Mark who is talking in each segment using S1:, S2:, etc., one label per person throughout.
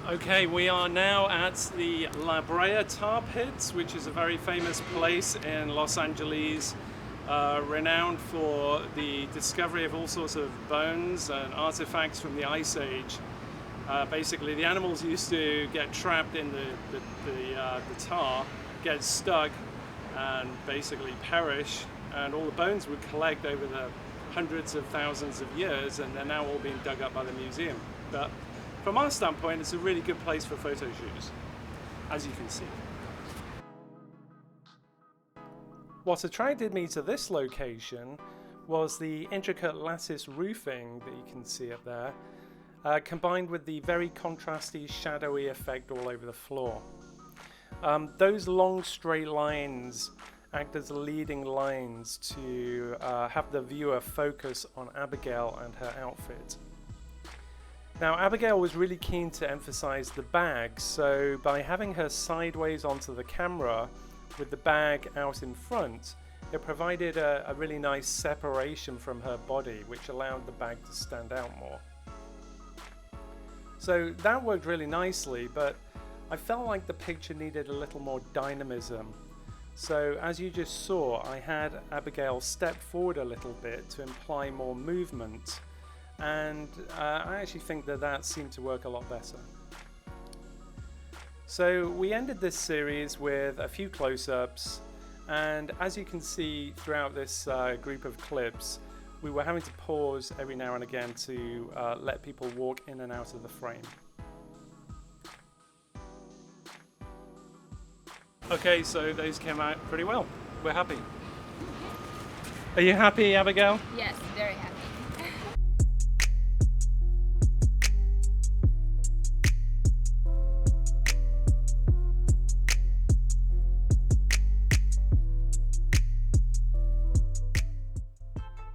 S1: Okay, we are now at the Brea tar pits, which is a very famous place in Los Angeles, renowned for the discovery of all sorts of bones and artifacts from the Ice Age. Basically, the animals used to get trapped in the tar, get stuck, and basically perish, and all the bones would collect over the hundreds of thousands of years, and they're now all being dug up by the museum. But from our standpoint, it's a really good place for photo shoots, as you can see. What attracted me to this location was the intricate lattice roofing that you can see up there, combined with the very contrasty, shadowy effect all over the floor. Those long straight lines act as leading lines to have the viewer focus on Abigail and her outfit. Now, Abigail was really keen to emphasize the bag, so by having her sideways onto the camera with the bag out in front, it provided a really nice separation from her body, which allowed the bag to stand out more. So that worked really nicely, but I felt like the picture needed a little more dynamism. So as you just saw, I had Abigail step forward a little bit to imply more movement. And I actually think that seemed to work a lot better. So we ended this series with a few close-ups, and as you can see throughout this group of clips, we were having to pause every now and again to let people walk in and out of the frame. Okay, so those came out pretty well. We're happy. Are you happy, Abigail?
S2: Yes, very happy.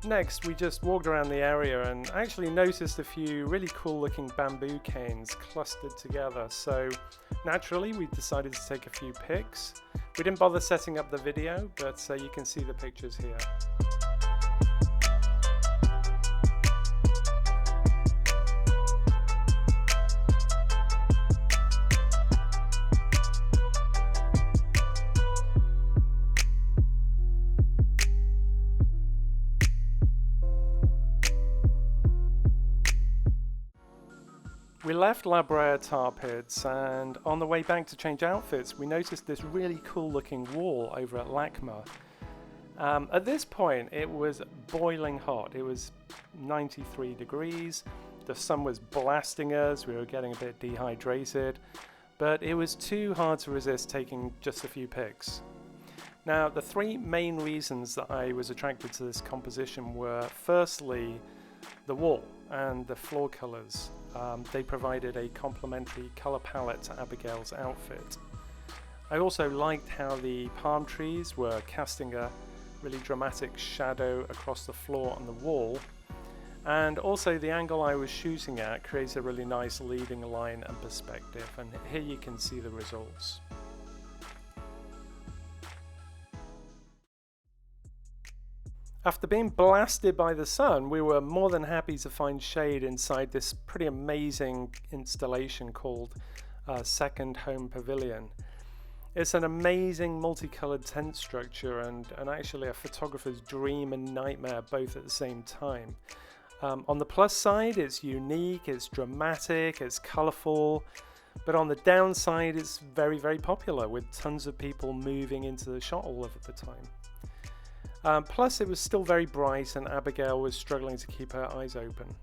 S1: Next, we just walked around the area and actually noticed a few really cool looking bamboo canes clustered together. So naturally, we decided to take a few pics. We didn't bother setting up the video, but you can see the pictures here. We left Brea tar pits, and on the way back to change outfits, we noticed this really cool looking wall over at LACMA. At this point, it was boiling hot. It was 93 degrees. The sun was blasting us. We were getting a bit dehydrated, but it was too hard to resist taking just a few pics. Now, the three main reasons that I was attracted to this composition were, firstly, the wall and the floor colors. They provided a complementary color palette to Abigail's outfit. I also liked how the palm trees were casting a really dramatic shadow across the floor and the wall, and also the angle I was shooting at creates a really nice leading line and perspective, and here you can see the results. After being blasted by the sun, we were more than happy to find shade inside this pretty amazing installation called Second Home Pavilion. It's an amazing multicolored tent structure and actually a photographer's dream and nightmare both at the same time. On the plus side, it's unique, it's dramatic, it's colorful, but on the downside, it's very, very popular with tons of people moving into the shot all of the time. Plus, it was still very bright and Abigail was struggling to keep her eyes open.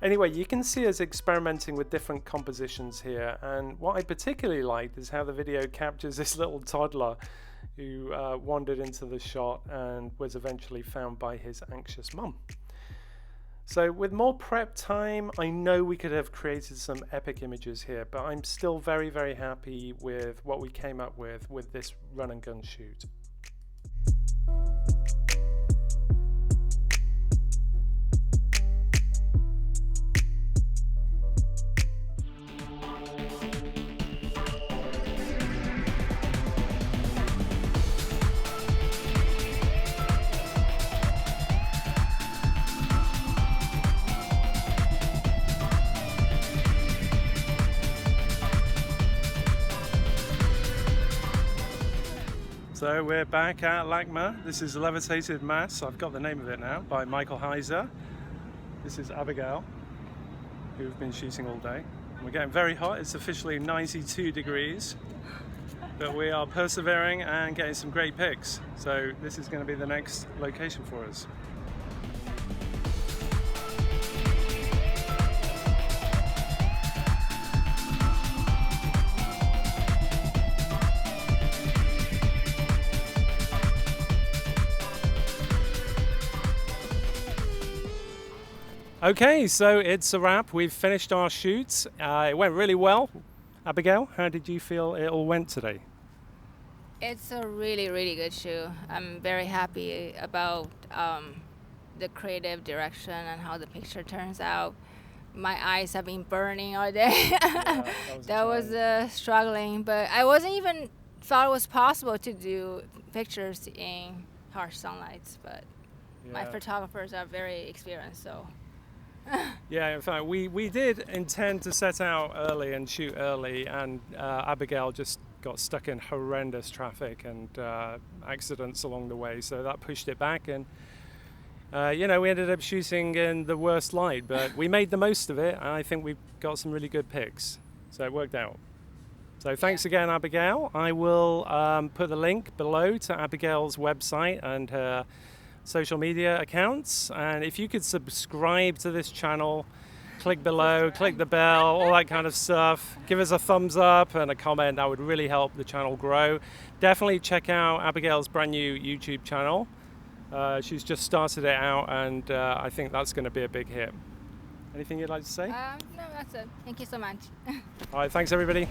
S1: Anyway, you can see us experimenting with different compositions here, and what I particularly liked is how the video captures this little toddler who wandered into the shot and was eventually found by his anxious mum. So with more prep time, I know we could have created some epic images here, but I'm still very, very happy with what we came up with this run and gun shoot. So we're back at LACMA. This is Levitated Mass. I've got the name of it now, by Michael Heiser. This is Abigail, who we've been shooting all day. We're getting very hot. It's officially 92 degrees, but we are persevering and getting some great pics. So this is going to be the next location for us. Okay, so it's a wrap. We've finished our shoots. It went really well. Abigail, how did you feel it all went today?
S2: It's a really, really good shoot. I'm very happy about the creative direction and how the picture turns out. My eyes have been burning all day.
S1: Yeah,
S2: that was struggling, but I wasn't even thought it was possible to do pictures in harsh sunlights, but my photographers are very experienced, so.
S1: Yeah, in fact, we did intend to set out early and shoot early, and Abigail just got stuck in horrendous traffic and accidents along the way, so that pushed it back, and you know, we ended up shooting in the worst light, but we made the most of it, and I think we've got some really good pics, so it worked out. So thanks again, Abigail. I will put the link below to Abigail's website and her social media accounts, and if you could subscribe to this channel, click below, click the bell, all that kind of stuff, give us a thumbs up and a comment, that would really help the channel grow. Definitely check out Abigail's brand new YouTube channel. She's just started it out, and I think that's going to be a big hit. Anything you'd like to say?
S2: No, that's it. Thank you so much.
S1: All right, thanks everybody.